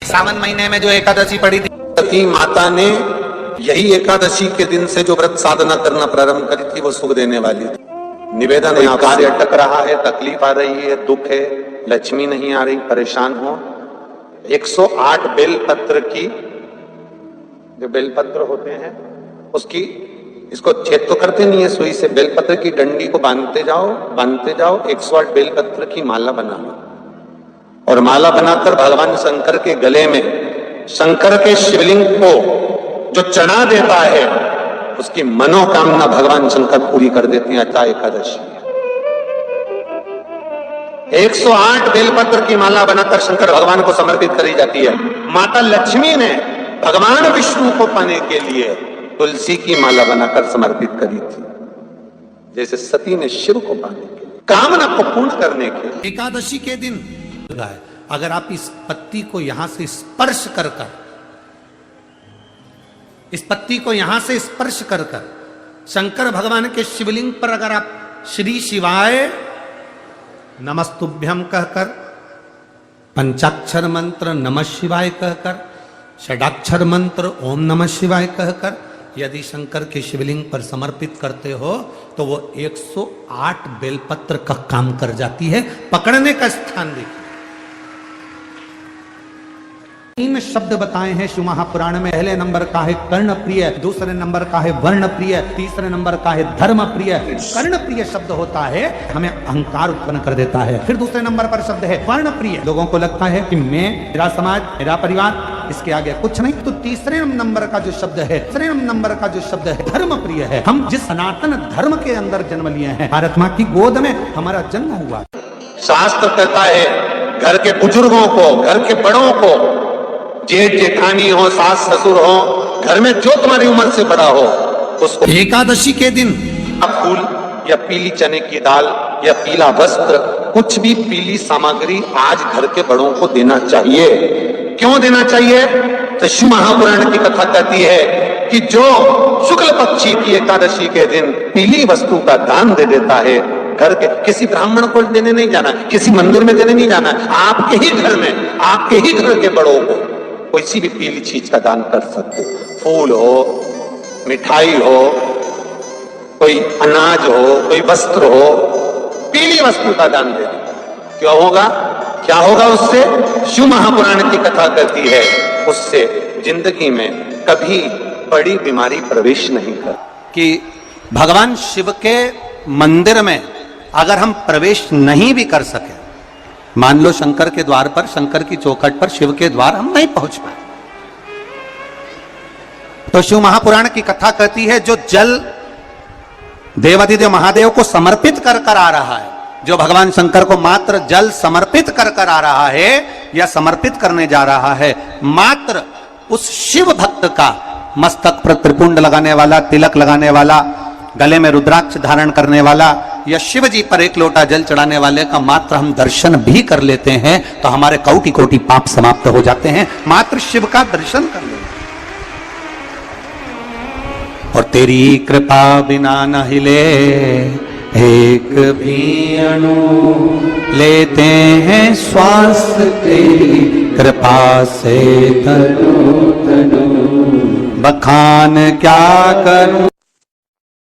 सावन महीने में जो एकादशी पड़ी थी, सती माता ने यही एकादशी के दिन से जो व्रत साधना करना प्रारंभ करी थी वो सुख देने वाली थी। निवेदन है, कार्य अटक रहा है, तकलीफ आ रही है, दुख है, लक्ष्मी नहीं आ रही, परेशान हो, 108 बेलपत्र की, जो बेलपत्र होते हैं उसकी, इसको छेद तो करते नहीं है सुई से, बेलपत्र की डंडी को बांधते जाओ 108 बेलपत्र की माला बना लो और माला बनाकर भगवान शंकर के गले में, शंकर के शिवलिंग को जो चढ़ा देता है उसकी मनोकामना भगवान शंकर पूरी कर देते हैं। अटा एकादशी 108 बेलपत्र की माला बनाकर शंकर भगवान को समर्पित करी जाती है। माता लक्ष्मी ने भगवान विष्णु को पाने के लिए तुलसी की माला बनाकर समर्पित करी थी, जैसे सती ने शिव को पाने के लिए, कामना को पूर्ण करने के लिए। एकादशी के दिन अगर आप इस पत्ती को यहां से स्पर्श कर इस पत्ती को यहां से स्पर्श कर शंकर भगवान के शिवलिंग पर अगर आप श्री शिवाय नमस्तुभ्यम कहकर, पंचाक्षर मंत्र नमः शिवाय कहकर, षडाक्षर मंत्र ओम नमः शिवाय कहकर यदि शंकर के शिवलिंग पर समर्पित करते हो तो वो 108 बेलपत्र का काम कर जाती है। पकड़ने का स्थान देखिए, 3 शब्द बताए हैं शिव महापुराण में। पहले नंबर का है कर्ण प्रिय, दूसरे नंबर का है वर्ण प्रिय, तीसरे नंबर का है धर्म प्रिय। कर्ण प्रिय शब्द होता है हमें अहंकार उत्पन्न कर देता है। फिर दूसरे नंबर पर शब्द है वर्ण प्रिय, लोगों को लगता है कि मैं, मेरा समाज, मेरा परिवार, इसके आगे कुछ नहीं। तो तीसरे नंबर का जो शब्द है, तीसरे नंबर का जो शब्द है धर्म प्रिय है। हम जिस सनातन धर्म के अंदर जन्म लिए हैं, भारत माँ की गोद में हमारा जन्म हुआ। शास्त्र कहता है घर के बुजुर्गों को, घर के बड़ों को, जेठ जेठानी हो, सास ससुर हो, घर में जो तुम्हारी उम्र से बड़ा हो, उसको एकादशी के दिन फूल या पीली चने की दाल या पीला वस्त्र, कुछ भी पीली सामग्री आज घर के बड़ों को देना चाहिए। क्यों देना चाहिए? तो शिव महापुराण की कथा कहती है कि जो शुक्ल पक्षी की एकादशी के दिन पीली वस्तु का दान दे देता है, घर के किसी ब्राह्मण को देने नहीं जाना, किसी मंदिर में देने नहीं जाना, आपके ही घर में, आपके ही घर के बड़ों को किसी भी पीली चीज का दान कर सकते। फूल हो, मिठाई हो, कोई अनाज हो, कोई वस्त्र हो, पीली वस्तु का दान दे दे। क्यों होगा? क्या होगा उससे? शिव महापुराण की कथा कहती है उससे जिंदगी में कभी बड़ी बीमारी प्रवेश नहीं कर। कि भगवान शिव के मंदिर में अगर हम प्रवेश नहीं भी कर सके, मान लो शंकर के द्वार पर, शंकर की चौखट पर, शिव के द्वार हम नहीं पहुंच पाए, तो शिव महापुराण की कथा कहती है जो जल देवाधिदेव महादेव को समर्पित कर आ रहा है, जो भगवान शंकर को मात्र जल समर्पित कर आ रहा है या समर्पित करने जा रहा है, मात्र उस शिव भक्त का मस्तक पर त्रिपुंड लगाने वाला, तिलक लगाने वाला, गले में रुद्राक्ष धारण करने वाला या शिव जी पर 1 लोटा जल चढ़ाने वाले का मात्र हम दर्शन भी कर लेते हैं तो हमारे कोटि कोटि पाप समाप्त हो जाते हैं। मात्र शिव का दर्शन कर लेते। और तेरी कृपा बिना न हिले एक भी अणु, लेते हैं श्वास तेरी कृपा से तनु तनु, बखान क्या करूं।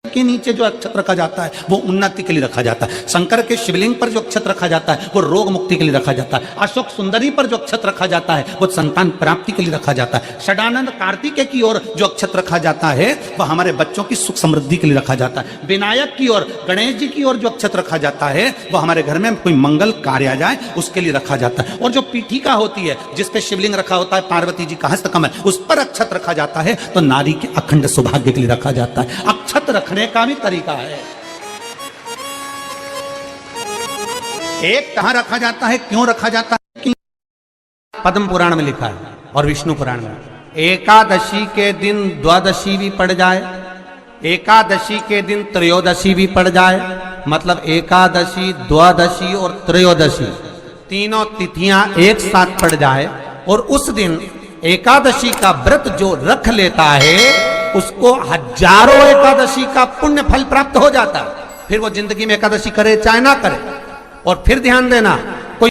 के नीचे जो अक्षत रखा जाता है वो उन्नति के लिए रखा जाता है। शंकर के शिवलिंग पर जो अक्षत रखा जाता है वो रोग मुक्ति के लिए रखा जाता है। अशोक सुंदरी पर जो अक्षत रखा जाता है वो संतान प्राप्ति के लिए रखा जाता है। षडानंद कार्तिकेय की ओर जो अक्षत रखा जाता है वह हमारे बच्चों की सुख समृद्धि के लिए रखा जाता है। विनायक की ओर, गणेश जी की ओर जो अक्षत रखा जाता है वह हमारे घर में कोई मंगल कार्य आ जाए उसके लिए रखा जाता है। और जो पीठिका होती है जिसपे शिवलिंग रखा होता है, पार्वती जी का हस्तकमल, उस पर अक्षत रखा जाता है तो नारी के अखंड सौभाग्य के लिए रखा जाता है। अक्षत रखने का भी तरीका है। एक कहां रखा जाता है, क्यों रखा जाता है कि पद्म पुराण में लिखा है और विष्णु पुराण में, एकादशी के दिन द्वादशी भी पड़ जाए, एकादशी के दिन त्रयोदशी भी पड़ जाए, मतलब एकादशी, द्वादशी और त्रयोदशी तीनों तिथियां एक साथ पड़ जाए और उस दिन एकादशी का व्रत जो रख लेता है उसको हजारों एकादशी का पुण्य फल प्राप्त हो जाता है। फिर वो जिंदगी में एकादशी करे चाहे ना करे। और फिर ध्यान देना, कोई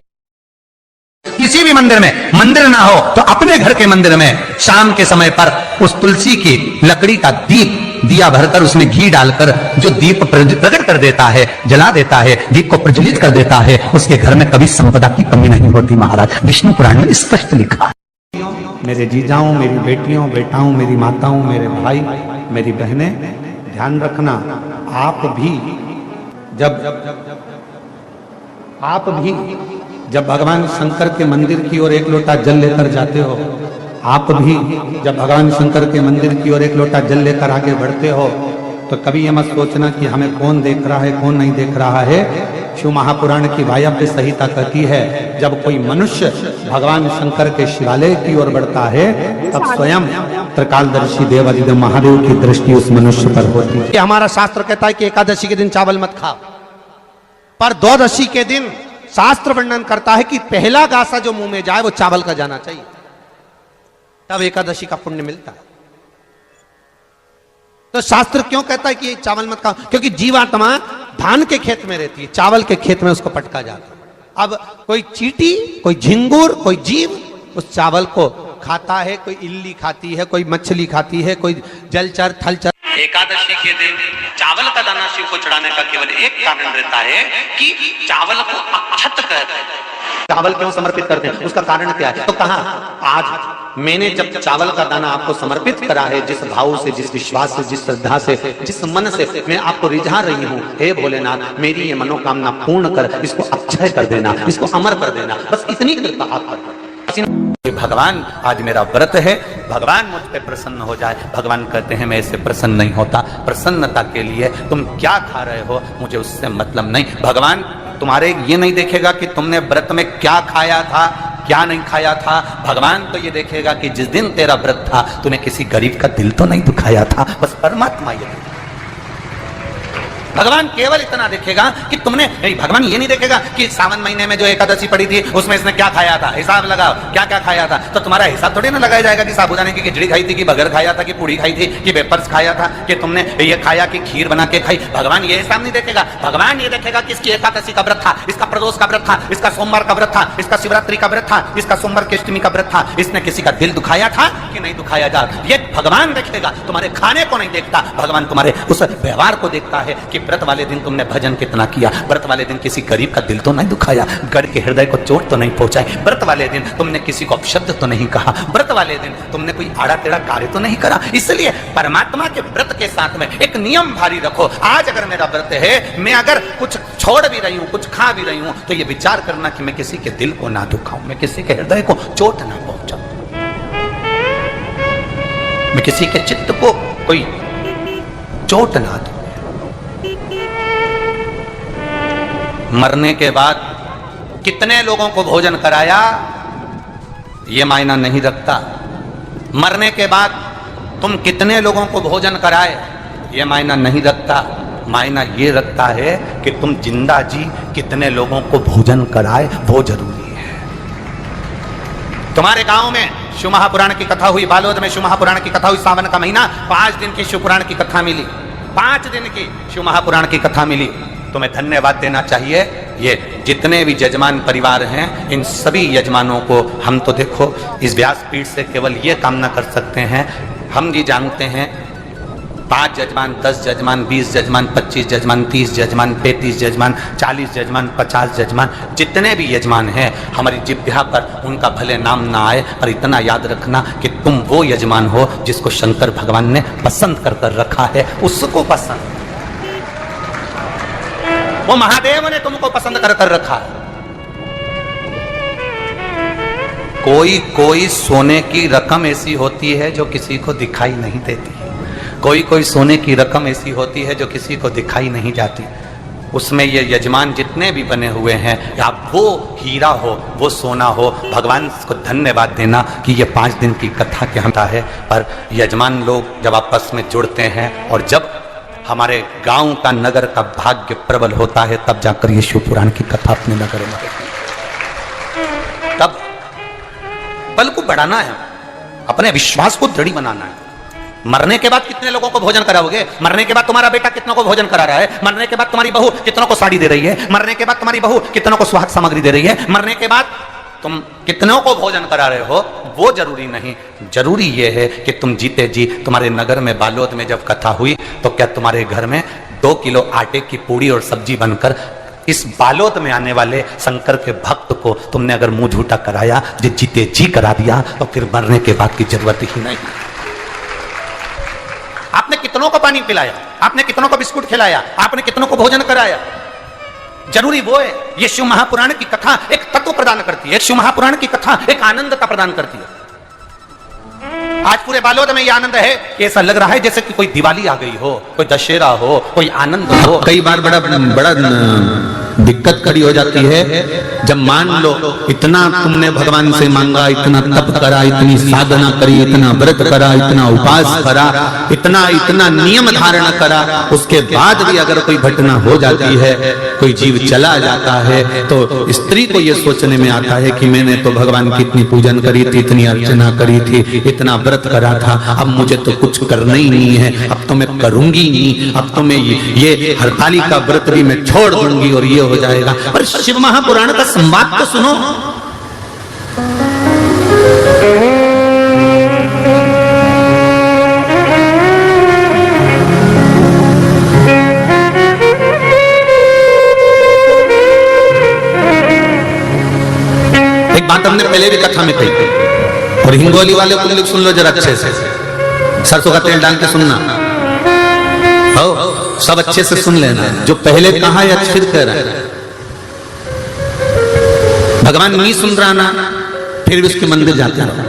किसी भी मंदिर में, मंदिर ना हो तो अपने घर के मंदिर में शाम के समय पर उस तुलसी की लकड़ी का दीप, दिया भरकर उसमें घी डालकर जो दीप प्रकट कर देता है, जला देता है, दीप को प्रज्वलित कर देता है, उसके घर में कभी संपदा की कमी नहीं होती। महाराज विष्णु पुराण में स्पष्ट लिखा है। मेरे जीजाओं, मेरी बेटियों, बेटाओं, मेरी माताओं, मेरे भाई, मेरी बहनें, ध्यान रखना, आप भी जब भगवान शंकर के मंदिर की ओर एक लोटा जल लेकर जाते हो, आप भी जब भगवान शंकर के मंदिर की ओर एक लोटा जल लेकर आगे बढ़ते हो, तो कभी ये मत सोचना कि हमें कौन देख रहा है, कौन नहीं देख रहा है। शिव महापुराण की वायव्य संहिता कहती है, जब कोई मनुष्य भगवान शंकर के शिवालय की ओर बढ़ता है, तब स्वयं त्रिकालदर्शी देवादिदेव महादेव की दृष्टि उस मनुष्य पर होती है। हमारा शास्त्र कहता है कि एकादशी के दिन चावल मत खाओ, पर द्वादशी के दिन शास्त्र वर्णन करता है कि पहला गासा जो मुंह में जाए वो चावल का जाना चाहिए, तब एकादशी का पुण्य मिलता है। तो शास्त्र क्यों कहता है कि चावल मत खाओ? क्योंकि जीवात्मा धान के खेत में रहती है, चावल के खेत में उसको पटका जाता है। अब कोई चींटी, कोई झिंगुर, कोई जीव उस चावल को खाता है, कोई इल्ली खाती है, कोई मछली खाती है, कोई जलचर थलचर। एकादशी के दिन चावल का दाना शिव को चढ़ाने का केवल एक कारण रहता है कि चावल को अक्षत कहते हैं। चावल क्यों समर्पित करते हैं, उसका कारण क्या है? तो कहा आज मैंने जब चावल का दाना आपको समर्पित करा है, जिस भाव से, जिस विश्वास से, जिस श्रद्धा से, जिस मन से मैं आपको रिझा रही हूँ, हे भोलेनाथ मेरी ये मनोकामना पूर्ण कर, इसको अक्षय कर देना, इसको अमर कर देना, बस इतनी कृपा आप कर। भगवान आज मेरा व्रत है, भगवान मुझ पे प्रसन्न हो जाए। भगवान कहते हैं मैं इससे प्रसन्न नहीं होता, प्रसन्नता के लिए तुम क्या खा रहे हो मुझे उससे मतलब नहीं। भगवान तुम्हारे ये नहीं देखेगा कि तुमने व्रत में क्या खाया था, क्या नहीं खाया था। भगवान तो ये देखेगा कि जिस दिन तेरा व्रत था तूने किसी गरीब का दिल तो नहीं दुखाया था। बस परमात्मा ये भगवान केवल इतना देखेगा कि तुमने, भगवान ये नहीं देखेगा कि सावन महीने में जो एकादशी पड़ी थी उसमें इसने क्या खाया था, हिसाब लगाओ क्या क्या खाया था। तो तुम्हारा हिसाब थोड़ी ना लगाया जाएगा कि साबूदाने की खिचड़ी खाई थी, कि बगर खाया था, कि पूड़ी खाई थी, कि वेपर्स खाया था, कि तुमने ये खाया कि खीर बना के खाई। भगवान ये हिसाब नहीं देखेगा। भगवान ये देखेगा कि इसकी एकादशी का व्रत था, इसका प्रदोष का व्रत था, इसका सोमवार का व्रत था, इसका शिवरात्रि का व्रत था, इसका सोमवार की अष्टमी का व्रत था, इसने किसी का दिल दुखाया था कि नहीं दुखाया जा। ये भगवान देखेगा, तुम्हारे खाने को नहीं देखता। भगवान तुम्हारे उस व्यवहार को देखता है कि व्रत वाले दिन तुमने भजन कितना किया, व्रत वाले दिन किसी गरीब का दिल तो नहीं दुखाया, गढ़ के हृदय को चोट तो नहीं पहुंचाई, व्रत वाले दिन तुमने किसी को अपशब्द तो नहीं कहा, व्रत वाले दिन तुमने कोई आड़ा टेढ़ा कार्य तो नहीं करा। इसलिए परमात्मा के व्रत के साथ में एक नियम भारी रखो। आज अगर मेरा व्रत है, मैं अगर कुछ छोड़ भी रही हूं, कुछ खा भी रही हूं, तो ये विचार करना कि मैं किसी के दिल को ना दुखाऊं, मैं किसी के हृदय को चोट ना पहुंचाऊं, मैं किसी के चित्त को कोई चोट ना दूं। मरने के बाद कितने लोगों को भोजन कराया ये मायना नहीं रखता। मरने के बाद तुम कितने लोगों को भोजन कराए ये मायना नहीं रखता। मायना ये रखता है कि तुम जिंदा जी कितने लोगों को भोजन कराए, वो जरूरी है। तुम्हारे गांव में शिव महापुराण की कथा हुई, बालोद में शिव महापुराण की कथा हुई, सावन का महीना, 5 दिन की शिव पुराण की कथा मिली, 5 दिन की शिव महापुराण की कथा मिली। तुम्हें धन्यवाद देना चाहिए। ये जितने भी यजमान परिवार हैं, इन सभी यजमानों को हम तो देखो इस व्यासपीठ से केवल ये कामना कर सकते हैं, हम ये जानते हैं 5 यजमान, 10 यजमान, 20 यजमान, 25 यजमान, 30 यजमान, 35 यजमान, 40 यजमान, 50 यजमान, जितने भी यजमान हैं, हमारी जिह्वा पर उनका भले नाम ना आए, पर इतना याद रखना कि तुम वो यजमान हो जिसको शंकर भगवान ने पसंद कर कर रखा है। उसको पसंद, वो महादेव ने तुमको पसंद कर कर रखा है। कोई कोई सोने की रकम ऐसी होती है जो किसी को दिखाई नहीं देती, कोई कोई सोने की रकम ऐसी होती है जो किसी को दिखाई नहीं जाती। उसमें ये यजमान जितने भी बने हुए हैं, आप वो हीरा हो, वो सोना हो, भगवान को धन्यवाद देना कि ये 5 दिन की कथा क्या होता है। पर यजमान लोग जब आपस में जुड़ते हैं और जब हमारे गांव का, नगर का भाग्य प्रबल होता है, तब जाकर ये शिव पुराण की कथा अपने नगर में, तब बल को बढ़ाना है, अपने विश्वास को दृढ़ बनाना है। मरने के बाद कितने लोगों को भोजन कराओगे? मरने के बाद तुम्हारा बेटा कितनों को भोजन करा रहा है? मरने के बाद तुम्हारी बहू कितनों को साड़ी दे रही है? मरने के बाद तुम्हारी बहू कितनों को सुहाग सामग्री दे रही है? मरने के बाद तुम कितनों को भोजन करा रहे हो वो जरूरी नहीं, जरूरी ये है कि तुम जीते जी तुम्हारे नगर में बालोद में जब कथा हुई तो क्या तुम्हारे घर में 2 किलो आटे की पूड़ी और सब्जी बनकर इस बालोद में आने वाले शंकर के भक्त को तुमने अगर मुंह झूठा कराया, जो जीते जी करा दिया, तो फिर मरने के बाद की जरूरत ही नहीं। आपने कितनों को पानी पिलाया, आपने कितनों को बिस्कुट खिलाया, आपने कितनों को भोजन कराया, जरूरी वो है। ये शिव महापुराण की कथा एक तत्व प्रदान करती है, शिव महापुराण की कथा एक आनंदता प्रदान करती है। आज पूरे बालोद में ये आनंद है कि ऐसा लग रहा है जैसे कि कोई दिवाली आ गई हो, कोई दशहरा हो, कोई आनंद हो। कई बार बड़ा दिक्कत खड़ी हो जाती है जब मान लो इतना तुमने भगवान से मांगा, इतना तप करा, इतनी साधना करी, इतना व्रत करा, इतना उपास करा, इतना नियम धारण करा, उसके बाद भी अगर कोई घटना हो जाती है, कोई जीव चला जाता है, तो स्त्री को यह सोचने में आता है कि मैंने तो भगवान की इतनी पूजन करी थी, इतनी अर्चना करी थी, इतना व्रत करा था, अब मुझे तो कुछ करना ही नहीं है, अब तो मैं करूंगी नहीं, अब तो मैं ये हरताली का व्रत भी मैं छोड़ दूंगी और ये हो जाएगा। पर शिव महापुराण का संवाद तो सुनो। एक बात हमने पहले भी कथा में कही, और हिंगोली वाले को सुन लो जरा अच्छे से, सरसों का तेल डाल के सुनना, सब अच्छे से सुन लेना, जो पहले कहा या फिर कह रहा है। भगवान नहीं सुन रहा ना, फिर भी उसके मंदिर जाते रहो।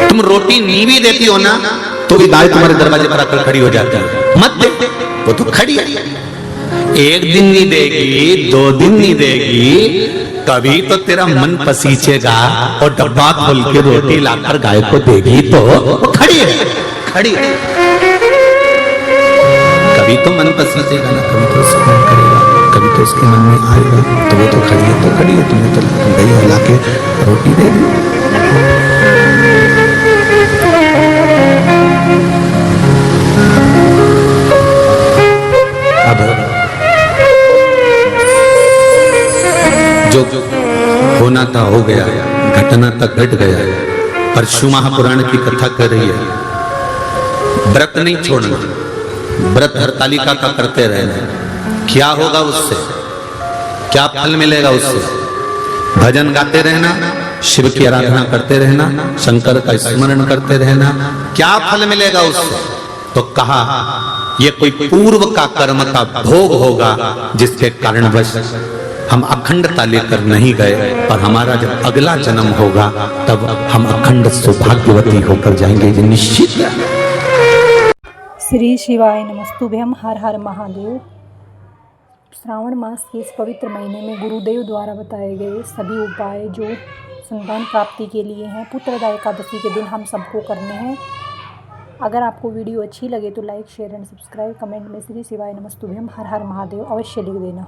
तुम रोटी नहीं भी देती हो ना, तो भी गाय तुम्हारे दरवाजे पर आकर खड़ी हो जाती है। मत दे, वो तो खड़ी है, एक दिन नहीं देगी, 2 दिन नहीं देगी, कभी तो तेरा मन पसीचेगा और डब्बा खोल के रोटी लाकर गाय को देगी तो वो खड़ी है, खड़ी है। कभी तो मन पसीचेगा ना, कभी तो उसको मन करेगा, कभी तो उसके मन में आएगा, तो वो तो खड़ी है, तो खड़ी है, तुम्हें तो दही हिला के रोटी देगी। अब जो होना था हो गया, घटना तक घट गया, पर शिव महापुराण की कथा कर रही है व्रत नहीं छोड़ना, व्रत हरतालिका का करते रहना। क्या होगा उससे, क्या फल मिलेगा उससे? भजन गाते रहना, शिव की आराधना करते रहना, शंकर का स्मरण करते रहना, क्या फल मिलेगा उससे? तो कहा यह कोई पूर्व का कर्म का भोग होगा, जिसके कारणवश हम अखंडता लेकर नहीं गए, पर हमारा जब अगला जन्म होगा तब हम अखंड सौभाग्यवती होकर जाएंगे, ये निश्चित है। श्री शिवाय नमस्तुभ्यम। हर हर महादेव। श्रावण मास के इस पवित्र महीने में गुरुदेव द्वारा बताए गए सभी उपाय जो संतान प्राप्ति के लिए हैं, पुत्रदा एकादशी के दिन हम सबको करने हैं। अगर आपको वीडियो अच्छी लगे तो like, share and subscribe, comment में श्री शिवाय नमस्तुभ्यम हर हर महादेव अवश्य लिख देना।